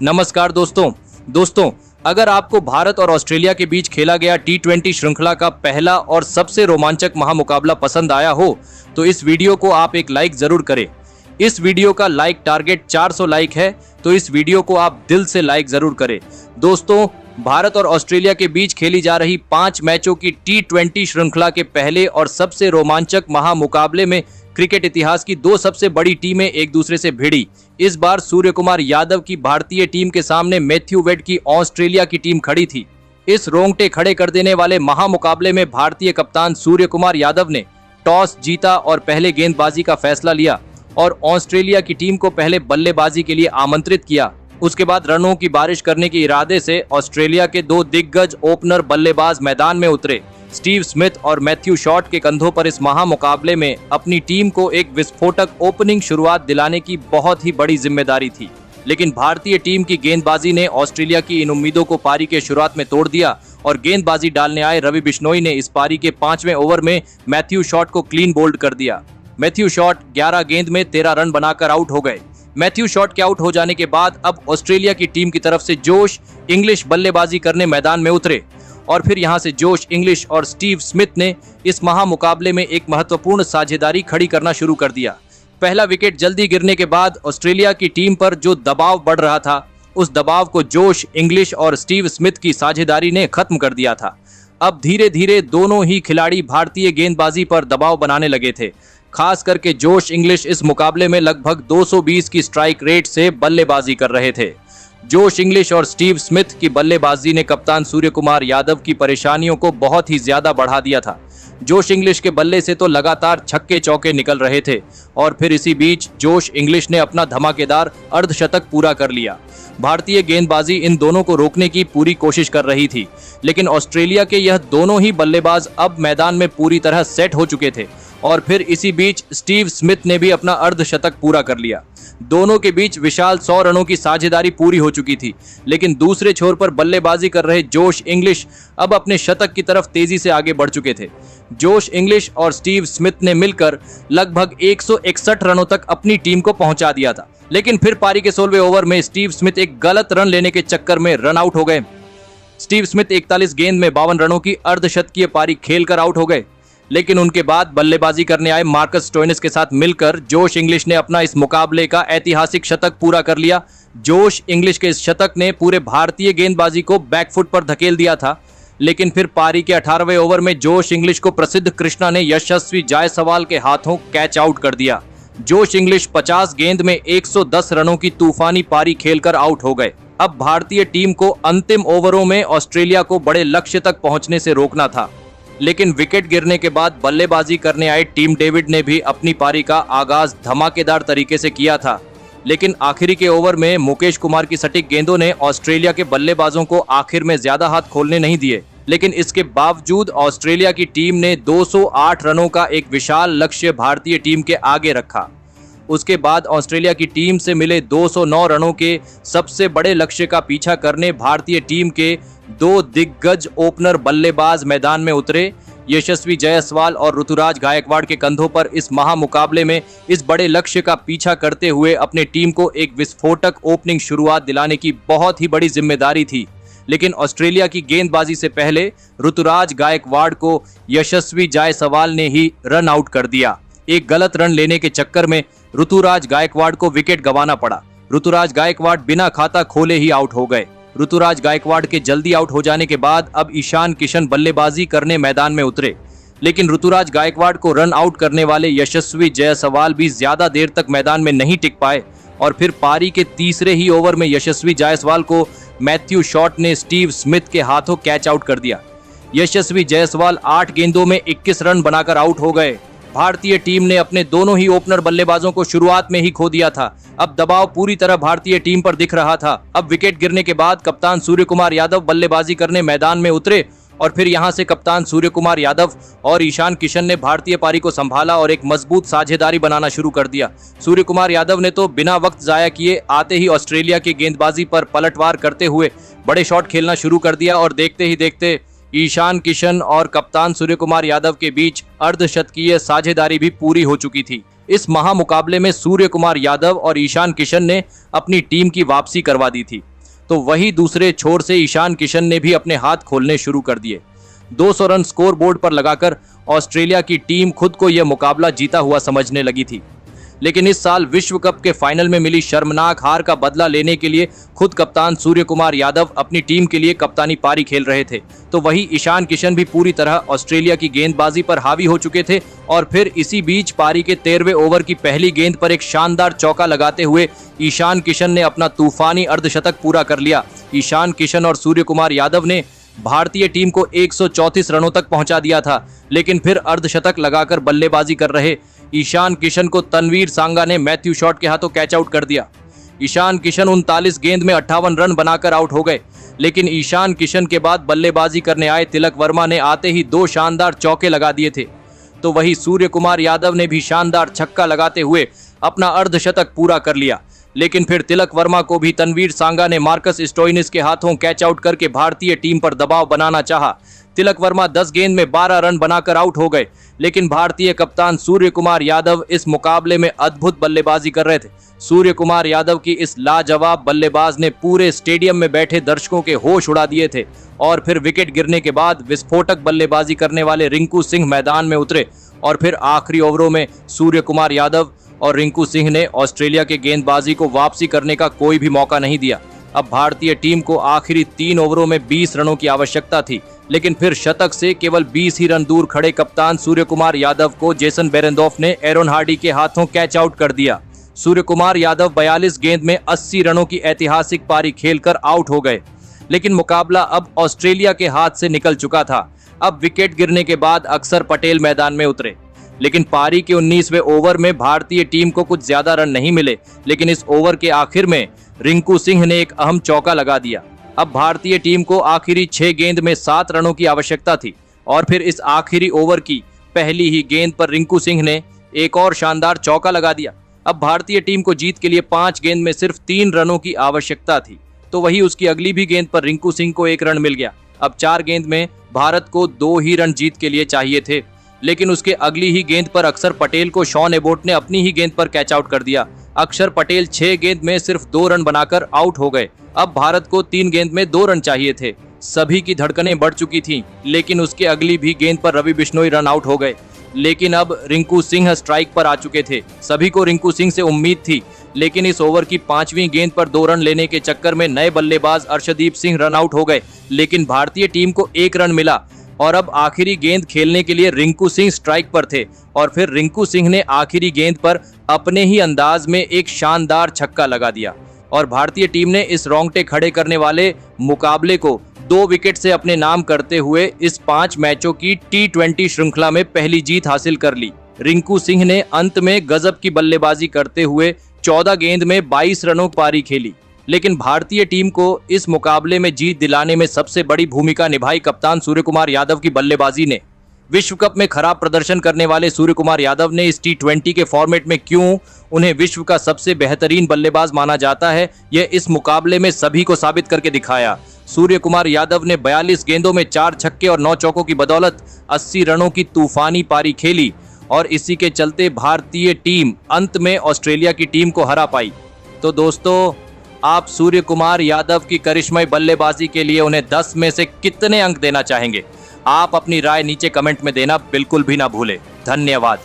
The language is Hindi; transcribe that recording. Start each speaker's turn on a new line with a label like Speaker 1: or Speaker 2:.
Speaker 1: नमस्कार दोस्तों, अगर आपको भारत और ऑस्ट्रेलिया के बीच खेला गया T20 श्रृंखला का पहला और सबसे रोमांचक महामुकाबला पसंद आया हो तो इस वीडियो को आप एक लाइक जरूर करें। इस वीडियो का लाइक टारगेट 400 लाइक है, तो इस वीडियो को आप दिल से लाइक जरूर करें। दोस्तों, भारत और ऑस्ट्रेलिया के बीच खेली जा रही 5 मैचों की T20 श्रृंखला के पहले और सबसे रोमांचक महामुकाबले में क्रिकेट इतिहास की 2 सबसे बड़ी टीमें एक दूसरे से भिड़ी। इस बार सूर्य कुमार यादव की भारतीय टीम के सामने मैथ्यू वेड की ऑस्ट्रेलिया की टीम खड़ी थी। इस रोंगटे खड़े कर देने वाले महामुकाबले में भारतीय कप्तान सूर्य कुमार यादव ने टॉस जीता और पहले गेंदबाजी का फैसला लिया और ऑस्ट्रेलिया की टीम को पहले बल्लेबाजी के लिए आमंत्रित किया। उसके बाद रनों की बारिश करने के इरादे से ऑस्ट्रेलिया के 2 दिग्गज ओपनर बल्लेबाज मैदान में उतरे। स्टीव स्मिथ और मैथ्यू शॉट के कंधों पर इस महामुकाबले में अपनी टीम को एक विस्फोटक ओपनिंग शुरुआत दिलाने की बहुत ही बड़ी जिम्मेदारी थी, लेकिन भारतीय टीम की गेंदबाजी ने ऑस्ट्रेलिया की इन उम्मीदों को पारी के शुरुआत में तोड़ दिया और गेंदबाजी डालने आए रवि बिश्नोई ने इस पारी के 5वें ओवर में मैथ्यू शॉट को क्लीन बोल्ड कर दिया। मैथ्यू शॉट 11 गेंद में 13 रन बनाकर आउट हो गए। मैथ्यू शॉट के आउट हो जाने के बाद अब ऑस्ट्रेलिया की टीम की तरफ से जोश इंग्लिश बल्लेबाजी करने मैदान में उतरे और फिर यहां से जोश इंग्लिश और स्टीव स्मिथ ने इस महामुकाबले में एक महत्वपूर्ण साझेदारी खड़ी करना शुरू कर दिया। पहला विकेट जल्दी गिरने के बाद ऑस्ट्रेलिया की टीम पर जो दबाव बढ़ रहा था, उस दबाव को जोश इंग्लिश और स्टीव स्मिथ की साझेदारी ने खत्म कर दिया था। अब धीरे धीरे दोनों ही खिलाड़ी भारतीय गेंदबाजी पर दबाव बनाने लगे थे। खास करके जोश इंग्लिश इस मुकाबले में लगभग 220 की स्ट्राइक रेट से बल्लेबाजी कर रहे थे। जोश इंग्लिश और स्टीव स्मिथ की बल्लेबाजी ने कप्तान सूर्य कुमार यादव की परेशानियों को बहुत ही ज्यादा बढ़ा दिया था। जोश इंग्लिश के बल्ले से तो लगातार छक्के चौके निकल रहे थे और फिर इसी बीच जोश इंग्लिश ने अपना धमाकेदार अर्धशतक पूरा कर लिया। भारतीय गेंदबाजी इन दोनों को रोकने की पूरी कोशिश कर रही थी, लेकिन ऑस्ट्रेलिया के यह दोनों ही बल्लेबाज अब मैदान में पूरी तरह सेट हो चुके थे और फिर इसी बीच स्टीव स्मिथ ने भी अपना अर्धशतक पूरा कर लिया। दोनों के बीच विशाल 100 रनों की साझेदारी पूरी हो चुकी थी, लेकिन दूसरे छोर पर बल्लेबाजी कर रहे जोश इंग्लिश अब अपने शतक की तरफ तेजी से आगे बढ़ चुके थे। जोश इंग्लिश और स्टीव स्मिथ ने मिलकर लगभग 161 रनों तक अपनी टीम को पहुंचा दिया था, लेकिन फिर पारी के 16वें ओवर में स्टीव स्मिथ एक गलत रन लेने के चक्कर में रन आउट हो गए। स्टीव स्मिथ 41 गेंद में 52 रनों की अर्धशतकीय पारी खेलकर आउट हो गए, लेकिन उनके बाद बल्लेबाजी करने आए मार्कस स्टोइनिस के साथ मिलकर जोश इंग्लिश ने अपना इस मुकाबले का ऐतिहासिक शतक पूरा कर लिया। जोश इंग्लिश के इस शतक ने पूरे भारतीय गेंदबाजी को बैकफुट पर धकेल दिया था, लेकिन फिर पारी के 18वें ओवर में जोश इंग्लिश को प्रसिद्ध कृष्णा ने यशस्वी जायसवाल के हाथों कैच आउट कर दिया। जोश इंग्लिश 50 गेंद में 110 रनों की तूफानी पारी खेलकर आउट हो गए। अब भारतीय टीम को अंतिम ओवरों में ऑस्ट्रेलिया को बड़े लक्ष्य तक पहुंचने से रोकना था, लेकिन विकेट गिरने के बाद बल्लेबाजी करने आए टीम डेविड ने भी अपनी पारी का आगाज धमाकेदार तरीके से किया था, लेकिन आखिरी के ओवर में मुकेश कुमार की सटीक गेंदों ने ऑस्ट्रेलिया के बल्लेबाजों को आखिर में ज्यादा हाथ खोलने नहीं दिए। लेकिन इसके बावजूद ऑस्ट्रेलिया की टीम ने 208 रनों का एक विशाल लक्ष्य भारतीय टीम के आगे रखा। उसके बाद ऑस्ट्रेलिया की टीम से मिले 209 रनों के सबसे बड़े लक्ष्य का पीछा करने भारतीय टीम के 2 दिग्गज ओपनर बल्लेबाज मैदान में उतरे। यशस्वी जायसवाल और ऋतुराज गायकवाड़ के कंधों पर इस महामुकाबले में इस बड़े लक्ष्य का पीछा करते हुए अपने टीम को एक विस्फोटक ओपनिंग शुरुआत दिलाने की बहुत ही बड़ी जिम्मेदारी थी, लेकिन ऑस्ट्रेलिया की गेंदबाजी से पहले ऋतुराज गायकवाड़ को यशस्वी जायसवाल ने ही रन आउट कर दिया। एक गलत रन लेने के चक्कर में ऋतुराज गायकवाड़ को विकेट गंवाना पड़ा। ऋतुराज गायकवाड़ बिना खाता खोले ही आउट हो गए। ऋतुराज गायकवाड़ के जल्दी आउट हो जाने के बाद अब ईशान किशन बल्लेबाजी करने मैदान में उतरे, लेकिन ऋतुराज गायकवाड़ को रन आउट करने वाले यशस्वी जायसवाल भी ज्यादा देर तक मैदान में नहीं टिक पाए और फिर पारी के तीसरे ही ओवर में यशस्वी जायसवाल को मैथ्यू शॉट ने स्टीव स्मिथ के हाथों कैच आउट कर दिया। यशस्वी जायसवाल 8 गेंदों में 21 रन बनाकर आउट हो गए। भारतीय टीम ने अपने दोनों ही ओपनर बल्लेबाजों को शुरुआत में ही खो दिया था। अब दबाव पूरी तरह भारतीय टीम पर दिख रहा था। अब विकेट गिरने के बाद कप्तान सूर्य कुमार यादव बल्लेबाजी करने मैदान में उतरे और फिर यहां से कप्तान सूर्य कुमार यादव और ईशान किशन ने भारतीय पारी को संभाला और एक मजबूत साझेदारी बनाना शुरू कर दिया। सूर्य कुमार यादव ने तो बिना वक्त जाया किए आते ही ऑस्ट्रेलिया की गेंदबाजी पर पलटवार करते हुए बड़े शॉट खेलना शुरू कर दिया और देखते ही देखते ईशान किशन और कप्तान सूर्य कुमार यादव के बीच अर्धशतकीय साझेदारी भी पूरी हो चुकी थी। इस महामुकाबले में सूर्य कुमार यादव और ईशान किशन ने अपनी टीम की वापसी करवा दी थी। तो वही दूसरे छोर से ईशान किशन ने भी अपने हाथ खोलने शुरू कर दिए। 200 रन स्कोर बोर्ड पर लगाकर ऑस्ट्रेलिया की टीम खुद को यह मुकाबला जीता हुआ समझने लगी थी। लेकिन इस साल विश्व कप के फाइनल में मिली शर्मनाक हार का बदला लेने के लिए खुद कप्तान सूर्य कुमार यादव अपनी टीम के लिए कप्तानी पारी खेल रहे थे, तो वही ईशान किशन भी पूरी तरह ऑस्ट्रेलिया की गेंदबाजी पर हावी हो चुके थे। और फिर इसी बीच पारी के 13वें ओवर की पहली गेंद पर एक शानदार चौका लगाते हुए ईशान किशन ने अपना तूफानी अर्धशतक पूरा कर लिया। ईशान किशन और सूर्य कुमार यादव ने भारतीय टीम को 134 रनों तक पहुंचा दिया था, लेकिन फिर अर्धशतक लगाकर बल्लेबाजी कर रहे ईशान किशन को तनवीर सांगा ने मैथ्यू शॉट के हाथों कैच आउट कर दिया। ईशान किशन 39 गेंद में 58 रन बनाकर आउट हो गए, लेकिन ईशान किशन के बाद बल्लेबाजी करने आए तिलक वर्मा ने आते ही 2 शानदार चौके लगा दिए थे। तो वही सूर्य कुमार यादव ने भी शानदार छक्का लगाते हुए अपना अर्धशतक पूरा कर लिया, लेकिन फिर तिलक वर्मा को भी तनवीर सांगा ने मार्कस स्टोइनिस के हाथों कैच आउट करके भारतीय टीम पर दबाव बनाना चाहा। तिलक वर्मा 10 गेंद में 12 रन बनाकर आउट हो गए, लेकिन भारतीय कप्तान सूर्य कुमार यादव इस मुकाबले में अद्भुत बल्लेबाजी कर रहे थे। सूर्य कुमार यादव की इस लाजवाब बल्लेबाज ने पूरे स्टेडियम में बैठे दर्शकों के होश उड़ा दिए थे। और फिर विकेट गिरने के बाद विस्फोटक बल्लेबाजी करने वाले रिंकू सिंह मैदान में उतरे और फिर आखिरी ओवरों में सूर्य कुमार यादव और रिंकू सिंह ने ऑस्ट्रेलिया के गेंदबाजी को वापसी करने का कोई भी मौका नहीं दिया। अब भारतीय टीम को आखिरी 3 ओवरों में 20 रनों की आवश्यकता थी, लेकिन फिर शतक से केवल 20 ही रन दूर खड़े कप्तान सूर्य कुमार यादव को जेसन बेरेंडोफ ने एरोन हार्डी के हाथों कैच आउट कर दिया। सूर्य कुमार यादव 42 गेंद में 80 रनों की ऐतिहासिक पारी खेलकर आउट हो गए, लेकिन मुकाबला अब ऑस्ट्रेलिया के हाथ से निकल चुका था। अब विकेट गिरने के बाद अक्षर पटेल मैदान में उतरे, लेकिन पारी के 19वें ओवर में भारतीय टीम को कुछ ज्यादा रन नहीं मिले, लेकिन इस ओवर के आखिर में रिंकू सिंह ने एक अहम चौका लगा दिया। अब भारतीय टीम को आखिरी 6 गेंद में 7 रनों की आवश्यकता थी और फिर इस आखिरी ओवर की पहली ही गेंद पर रिंकू सिंह ने एक और शानदार चौका लगा दिया। अब भारतीय टीम को जीत के लिए 5 गेंद में सिर्फ 3 रनों की आवश्यकता थी, तो वही उसकी अगली भी गेंद पर रिंकू सिंह को 1 रन मिल गया। अब 4 गेंद में भारत को 2 ही रन जीत के लिए चाहिए थे, लेकिन उसके अगली ही गेंद पर अक्षर पटेल को शॉन एबोट ने अपनी ही गेंद पर कैच आउट कर दिया। अक्षर पटेल 6 गेंद में सिर्फ 2 रन बनाकर आउट हो गए। अब भारत को 3 गेंद में 2 रन चाहिए थे। सभी की धड़कनें बढ़ चुकी थीं, लेकिन उसके अगली भी गेंद पर रवि बिश्नोई रन आउट हो गए। लेकिन अब रिंकू सिंह स्ट्राइक पर आ चुके थे। सभी को रिंकू सिंह से उम्मीद थी, लेकिन इस ओवर की 5वीं गेंद पर 2 रन लेने के चक्कर में नए बल्लेबाज अर्शदीप सिंह रन आउट हो गए, लेकिन भारतीय टीम को 1 रन मिला। और अब आखिरी गेंद खेलने के लिए रिंकू सिंह स्ट्राइक पर थे और फिर रिंकू सिंह ने आखिरी गेंद पर अपने ही अंदाज में एक शानदार छक्का लगा दिया और भारतीय टीम ने इस रोंगटे खड़े करने वाले मुकाबले को 2 विकेट से अपने नाम करते हुए इस 5 मैचों की T20 श्रृंखला में पहली जीत हासिल कर ली। रिंकू सिंह ने अंत में गजब की बल्लेबाजी करते हुए 14 गेंद में 22 रनों की पारी खेली, लेकिन भारतीय टीम को इस मुकाबले में जीत दिलाने में सबसे बड़ी भूमिका निभाई कप्तान सूर्य कुमार यादव की बल्लेबाजी ने। विश्व कप में खराब प्रदर्शन करने वाले सूर्य कुमार यादव ने इस T20 के फॉर्मेट में क्यों उन्हें विश्व का सबसे बेहतरीन बल्लेबाज माना जाता है, यह इस मुकाबले में सभी को साबित करके दिखाया। सूर्य कुमार यादव ने 42 गेंदों में 4 छक्के और 9 चौकों की बदौलत 80 रनों की तूफानी पारी खेली और इसी के चलते भारतीय टीम अंत में ऑस्ट्रेलिया की टीम को हरा पाई। तो दोस्तों, आप सूर्य कुमार यादव की करिश्माई बल्लेबाजी के लिए उन्हें 10 में से कितने अंक देना चाहेंगे? आप अपनी राय नीचे कमेंट में देना बिल्कुल भी ना भूलें। धन्यवाद।